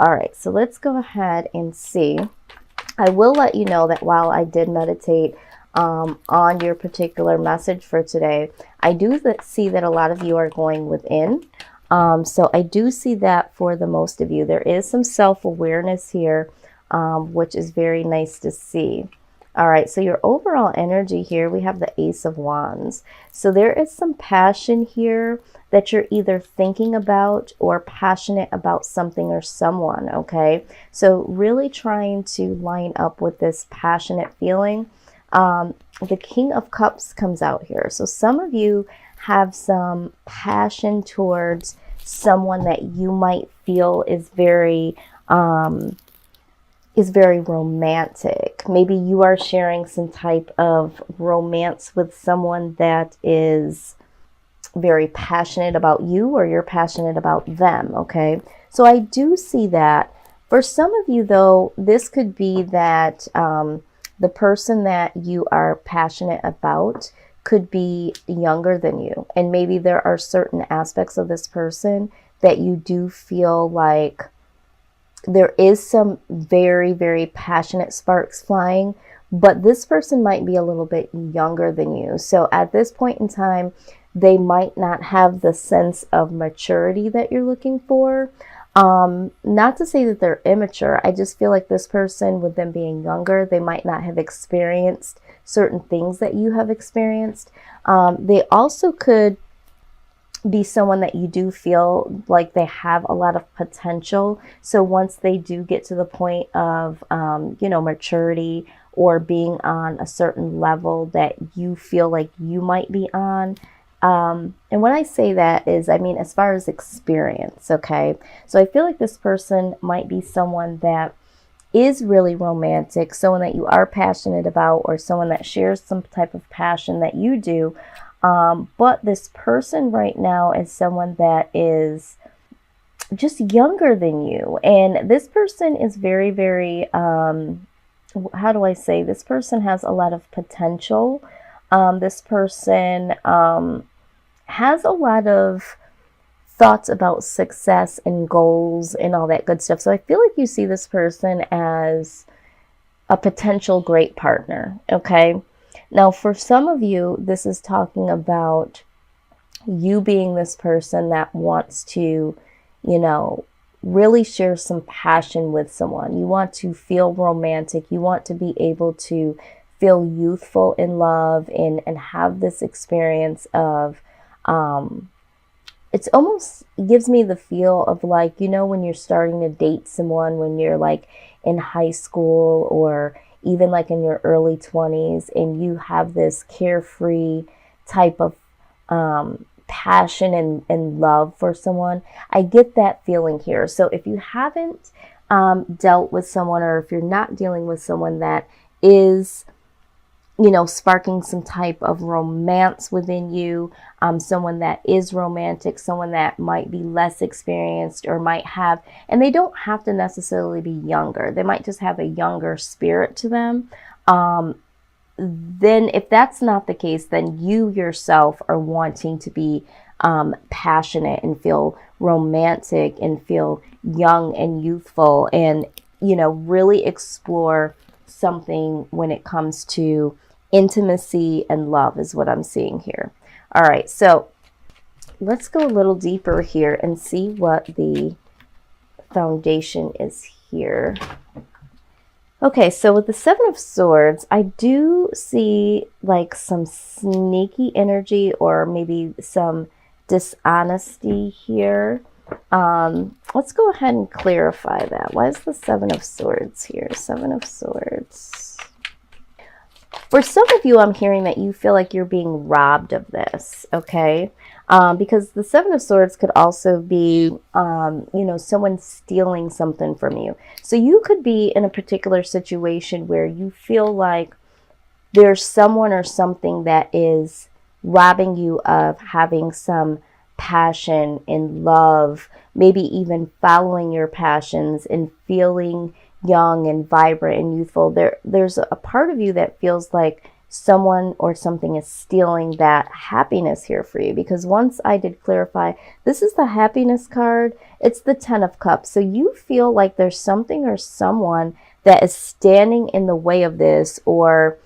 All right, so let's go ahead and see. I will let you know that while I did meditate on your particular message for today, I do see that a lot of you are going within. So I do see that for the most of you, there is some self-awareness here, which is very nice to see. All right, so your overall energy here, we have the Ace of Wands. So there is some passion here that you're either thinking about or passionate about something or someone, okay? So really trying to line up with this passionate feeling. The King of Cups comes out here. So some of you have some passion towards someone that you might feel is very romantic. Maybe you are sharing some type of romance with someone that is very passionate about you, or you're passionate about them, okay? So I do see that. For some of you, though, this could be that the person that you are passionate about could be younger than you. And maybe there are certain aspects of this person that you do feel like there is some very, very passionate sparks flying, but this person might be a little bit younger than you. So at this point in time, they might not have the sense of maturity that you're looking for. Not to say that they're immature. I just feel like this person, with them being younger, they might not have experienced certain things that you have experienced. They also could be someone that you do feel like they have a lot of potential. So once they do get to the point of, maturity or being on a certain level that you feel like you might be on. And when I say that is, I mean, as far as experience, okay? So I feel like this person might be someone that is really romantic, someone that you are passionate about, or someone that shares some type of passion that you do. But this person right now is someone that is just younger than you. And this person is very, very, how do I say? This person has a lot of potential. This person has a lot of thoughts about success and goals and all that good stuff. So I feel like you see this person as a potential great partner, okay? Now, for some of you, this is talking about you being this person that wants to, really share some passion with someone. You want to feel romantic. You want to be able to feel youthful in love and have this experience of, it's almost gives me the feel of like, when you're starting to date someone when you're like in high school or even like in your early 20s, and you have this carefree type of passion and love for someone. I get that feeling here. So if you haven't dealt with someone, or if you're not dealing with someone that is sparking some type of romance within you, someone that is romantic, someone that might be less experienced or might have, and they don't have to necessarily be younger. They might just have a younger spirit to them. Then if that's not the case, then you yourself are wanting to be passionate and feel romantic and feel young and youthful and, really explore something when it comes to intimacy and love is what I'm seeing here. All right, so let's go a little deeper here and see what the foundation is here. Okay, so with the Seven of Swords, I do see like some sneaky energy or maybe some dishonesty here. Let's go ahead and clarify that. Why is the Seven of Swords here? Seven of Swords. For some of you, I'm hearing that you feel like you're being robbed of this, okay? Because the Seven of Swords could also be, someone stealing something from you. So you could be in a particular situation where you feel like there's someone or something that is robbing you of having some passion and love, maybe even following your passions and feeling young and vibrant and youthful. There's a part of you that feels like someone or something is stealing that happiness here for you. Because once I did clarify, this is the happiness card. It's the 10 of Cups. So you feel like there's something or someone that is standing in the way of this, or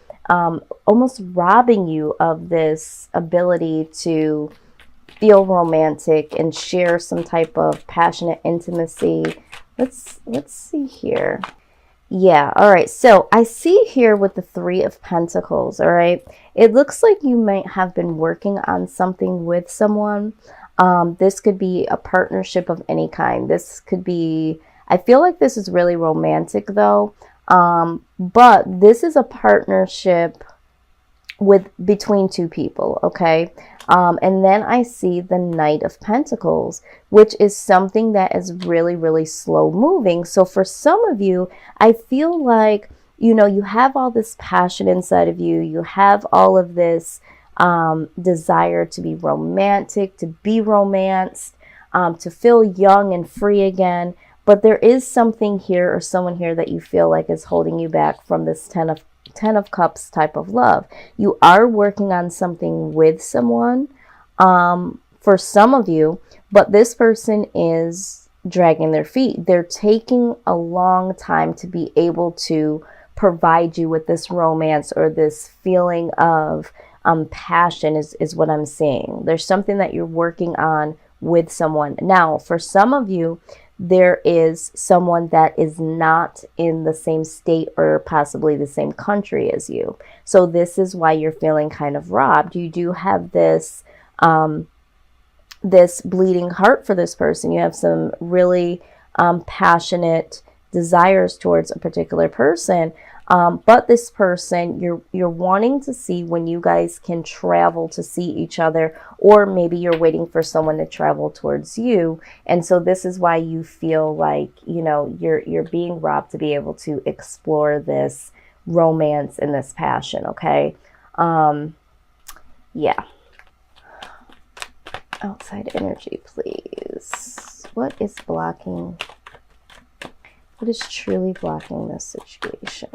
almost robbing you of this ability to feel romantic and share some type of passionate intimacy. Let's see here. Yeah, all right. So I see here with the 3 of Pentacles, all right? It looks like you might have been working on something with someone. This could be a partnership of any kind. This could be, I feel like this is really romantic though. But this is a partnership between 2 people, okay? And then I see the Knight of Pentacles, which is something that is really, really slow moving. So for some of you, I feel like, you know, you have all this passion inside of you. You have all of this desire to be romantic, to be romanced, to feel young and free again. But there is something here or someone here that you feel like is holding you back from this 10 of Cups type of love. You are working on something with someone for some of you, but this person is dragging their feet. They're taking a long time to be able to provide you with this romance or this feeling of passion is what I'm seeing. There's something that you're working on with someone. Now, for some of you, there is someone that is not in the same state or possibly the same country as you. So this is why you're feeling kind of robbed. You do have this this bleeding heart for this person. You have some really passionate desires towards a particular person. But this person, you're wanting to see when you guys can travel to see each other, or maybe you're waiting for someone to travel towards you. And so this is why you feel like, you know, you're being robbed to be able to explore this romance and this passion, okay? Yeah. Outside energy, please. What is blocking? What is truly blocking this situation?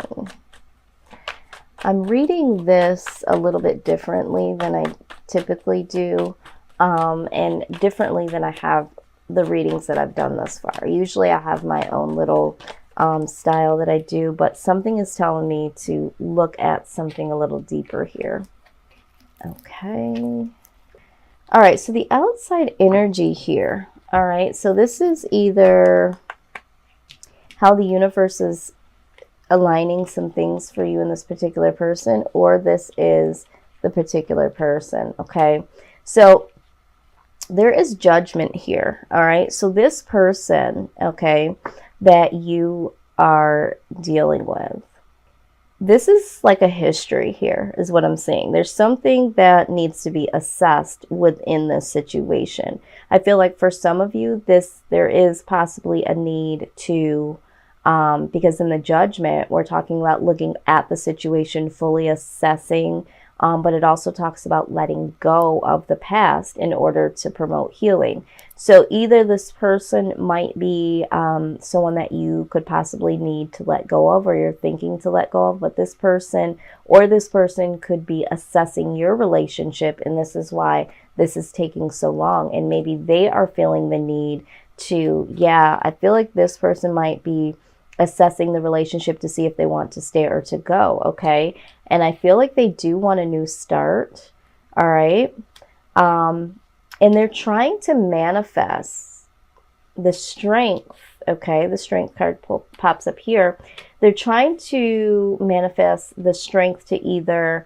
I'm reading this a little bit differently than I typically do, and differently than I have the readings that I've done thus far. Usually I have my own little style that I do, but something is telling me to look at something a little deeper here. Okay. All right, so the outside energy here. All right, so this is either how the universe is aligning some things for you in this particular person, or this is the particular person, okay? So there is judgment here, all right? So this person, okay, that you are dealing with, this is like a history here is what I'm saying. There's something that needs to be assessed within this situation. I feel like for some of you, there is possibly a need to because in the judgment, we're talking about looking at the situation, fully assessing, but it also talks about letting go of the past in order to promote healing. So either this person might be someone that you could possibly need to let go of, or you're thinking to let go of, but this person could be assessing your relationship, and this is why this is taking so long. And maybe they are feeling the need to, I feel like this person might be assessing the relationship to see if they want to stay or to go, okay? And I feel like they do want a new start, all right? And they're trying to manifest the strength, okay? The strength card pops up here. They're trying to manifest the strength to either,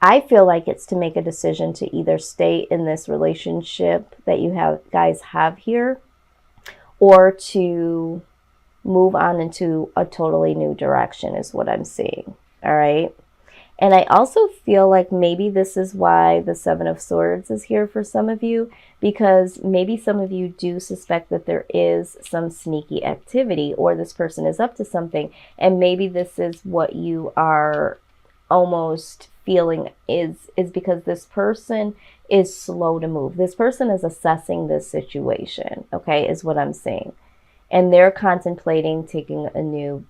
I feel like it's to make a decision to either stay in this relationship that you guys have here, or to move on into a totally new direction is what I'm seeing. All right. And I also feel like maybe this is why the 7 of Swords is here for some of you, because maybe some of you do suspect that there is some sneaky activity, or this person is up to something. And maybe this is what you are almost feeling is because this person is slow to move. This person is assessing this situation, okay, is what I'm saying. and they're contemplating taking a new,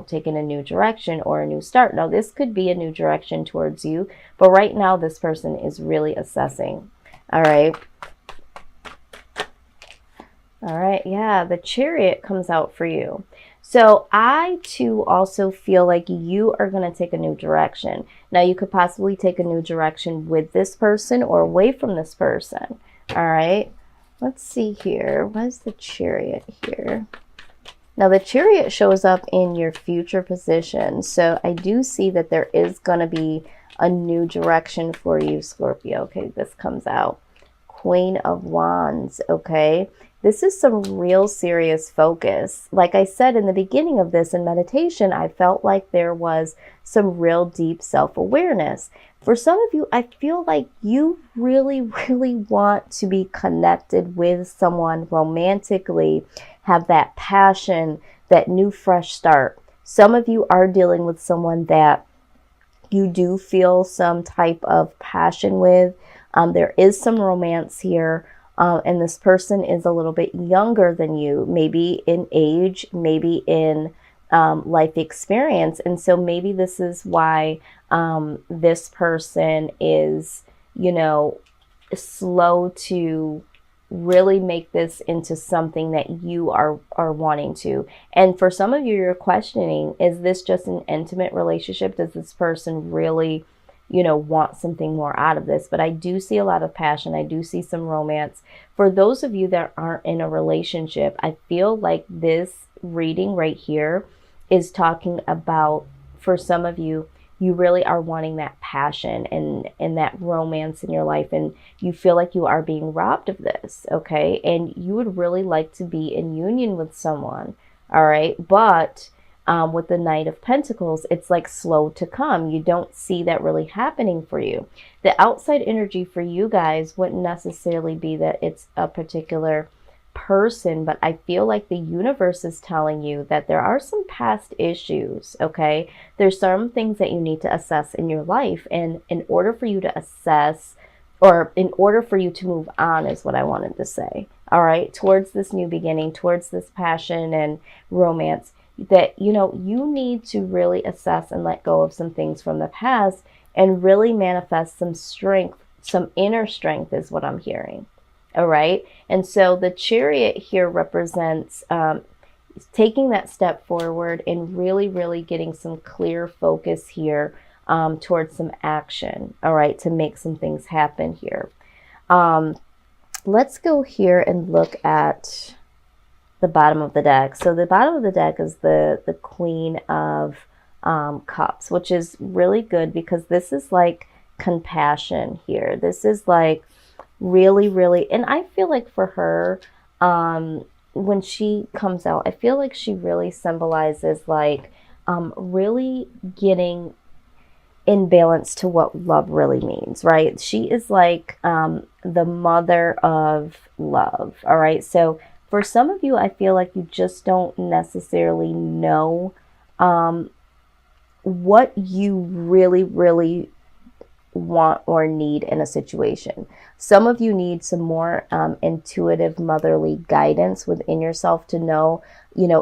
taking a new direction or a new start. Now, this could be a new direction towards you, but right now this person is really assessing. All right. All right. Yeah, the Chariot comes out for you. So I too also feel like you are going to take a new direction. Now, you could possibly take a new direction with this person or away from this person. All right. Let's see here. What is the Chariot here? Now, the Chariot shows up in your future position. So I do see that there is going to be a new direction for you, Scorpio. Okay, this comes out. Queen of Wands. Okay. This is some real serious focus. Like I said in the beginning of this in meditation, I felt like there was some real deep self-awareness. For some of you, I feel like you really, really want to be connected with someone romantically, have that passion, that new fresh start. Some of you are dealing with someone that you do feel some type of passion with. There is some romance here. And this person is a little bit younger than you, maybe in age, maybe in life experience. And so maybe this is why this person is, slow to really make this into something that you are wanting to. And for some of you, you're questioning, is this just an intimate relationship? Does this person really want something more out of this? But I do see a lot of passion. I do see some romance. For those of you that aren't in a relationship, I feel like this reading right here is talking about, for some of you, you really are wanting that passion and that romance in your life, and you feel like you are being robbed of this, okay? And you would really like to be in union with someone, all right? But with the Knight of Pentacles, it's like slow to come. You don't see that really happening for you. The outside energy for you guys wouldn't necessarily be that it's a particular person, but I feel like the universe is telling you that there are some past issues, okay? There's some things that you need to assess in your life, and in order for you to assess, or in order for you to move on, is what I wanted to say, all right, towards this new beginning, towards this passion and romance, that you need to really assess and let go of some things from the past and really manifest some strength, some inner strength is what I'm hearing. All right. And so the Chariot here represents taking that step forward and really, really getting some clear focus here towards some action. All right. To make some things happen here. Let's go here and look at the bottom of the deck. So the bottom of the deck is the Queen of Cups, which is really good because this is like compassion here. This is like really, really, and I feel like for her, when she comes out, I feel like she really symbolizes like really getting in balance to what love really means, right? She is like the mother of love, all right? So for some of you, I feel like you just don't necessarily know what you really, really want or need in a situation. Some of you need some more intuitive motherly guidance within yourself to know,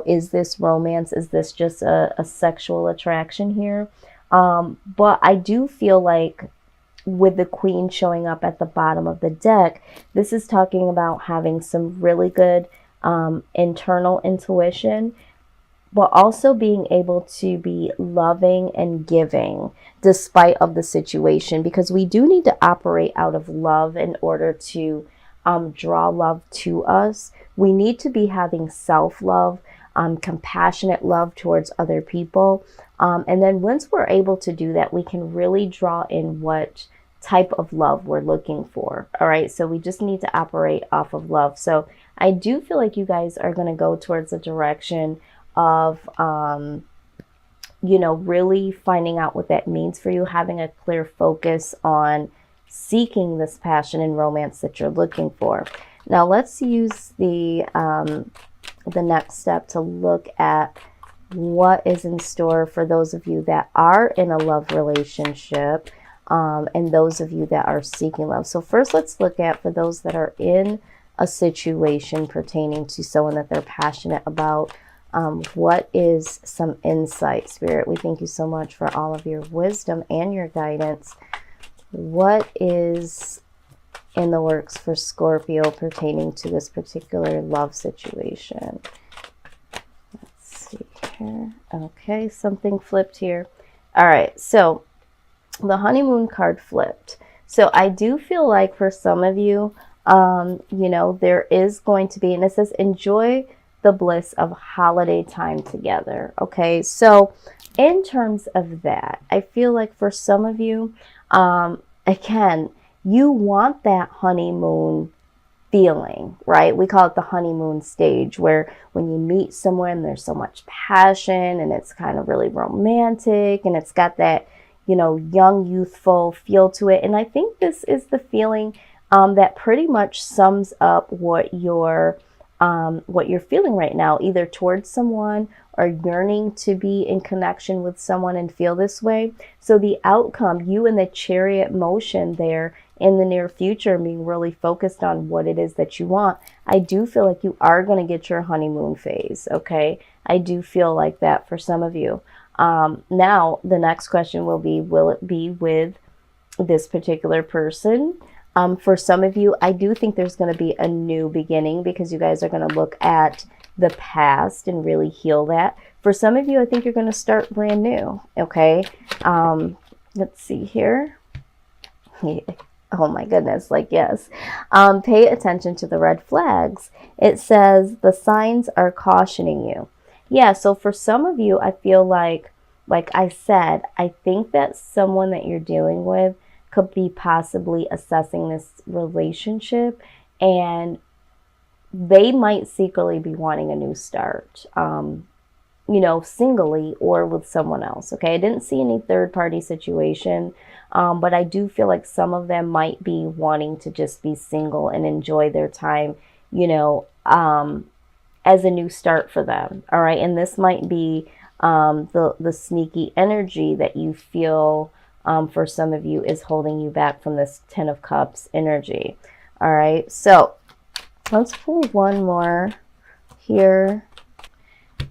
is this romance? Is this just a sexual attraction here? But I do feel like with the Queen showing up at the bottom of the deck, this is talking about having some really good internal intuition, but also being able to be loving and giving despite of the situation, because we do need to operate out of love in order to draw love to us. We need to be having self-love, compassionate love towards other people. And then once we're able to do that, we can really draw in what type of love we're looking for. All right. So we just need to operate off of love. So I do feel like you guys are going to go towards a direction of, really finding out what that means for you, having a clear focus on seeking this passion and romance that you're looking for. Now let's use the next step to look at what is in store for those of you that are in a love relationship, and those of you that are seeking love. So first, let's look at, for those that are in a situation pertaining to someone that they're passionate about. What is some insight, Spirit? We thank you so much for all of your wisdom and your guidance. What is in the works for Scorpio pertaining to this particular love situation? Let's see here. Okay, something flipped here. All right, so the honeymoon card flipped. So I do feel like for some of you, you know, there is going to be, and it says enjoy the bliss of holiday time together. Okay, so in terms of that, I feel like for some of you, again, you want that honeymoon feeling, right? We call it the honeymoon stage, where when you meet someone, there's so much passion and it's kind of really romantic and it's got that, you know, young, youthful feel to it. And I think this is the feeling that pretty much sums up what you're feeling right now, either towards someone or yearning to be in connection with someone and feel this way. So the outcome, you in the chariot motion there in the near future, being really focused on what it is that you want, I do feel like you are going to get your honeymoon phase, okay? I do feel like that for some of you. Now, the next question will be, will it be with this particular person? For some of you, I do think there's going to be a new beginning, because you guys are going to look at the past and really heal that. For some of you, I think you're going to start brand new, okay? Let's see here. Oh my goodness, like, yes. Pay attention to the red flags. It says the signs are cautioning you. Yeah, so for some of you, I feel like I said, I think that someone that you're dealing with could be possibly assessing this relationship, and they might secretly be wanting a new start, you know, singly or with someone else. Okay, I didn't see any third party situation, but I do feel like some of them might be wanting to just be single and enjoy their time, you know, as a new start for them. All right, and this might be the sneaky energy that you feel for some of you is holding you back from this Ten of Cups energy. All right, so let's pull one more here.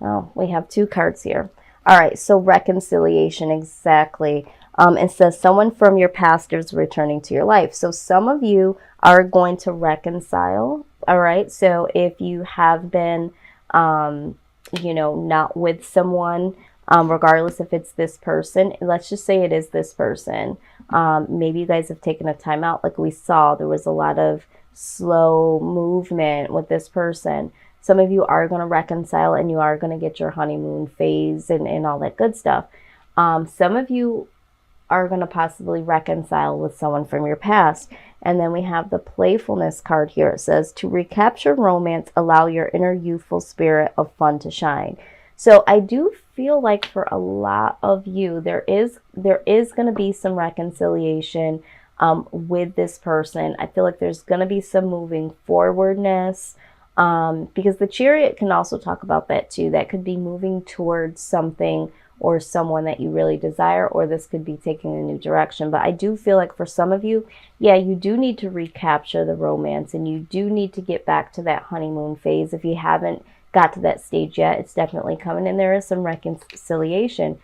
Oh, we have two cards here. All right, so reconciliation, exactly. It says someone from your past is returning to your life. So some of you are going to reconcile. All right, so if you have been, you know, not with someone, regardless if it's this person, let's just say it is this person. Maybe you guys have taken a time out. Like we saw, there was a lot of slow movement with this person. Some of you are going to reconcile and you are going to get your honeymoon phase and all that good stuff. Some of you are going to possibly reconcile with someone from your past. And then we have the playfulness card here. It says to recapture romance, allow your inner youthful spirit of fun to shine. So I do feel like for a lot of you, there is going to be some reconciliation with this person. I feel like there's going to be some moving forwardness, because the Chariot can also talk about that too. That could be moving towards something or someone that you really desire, or this could be taking a new direction. But I do feel like for some of you, yeah, you do need to recapture the romance and you do need to get back to that honeymoon phase. If you haven't got to that stage yet, it's definitely coming, and there is some reconciliation.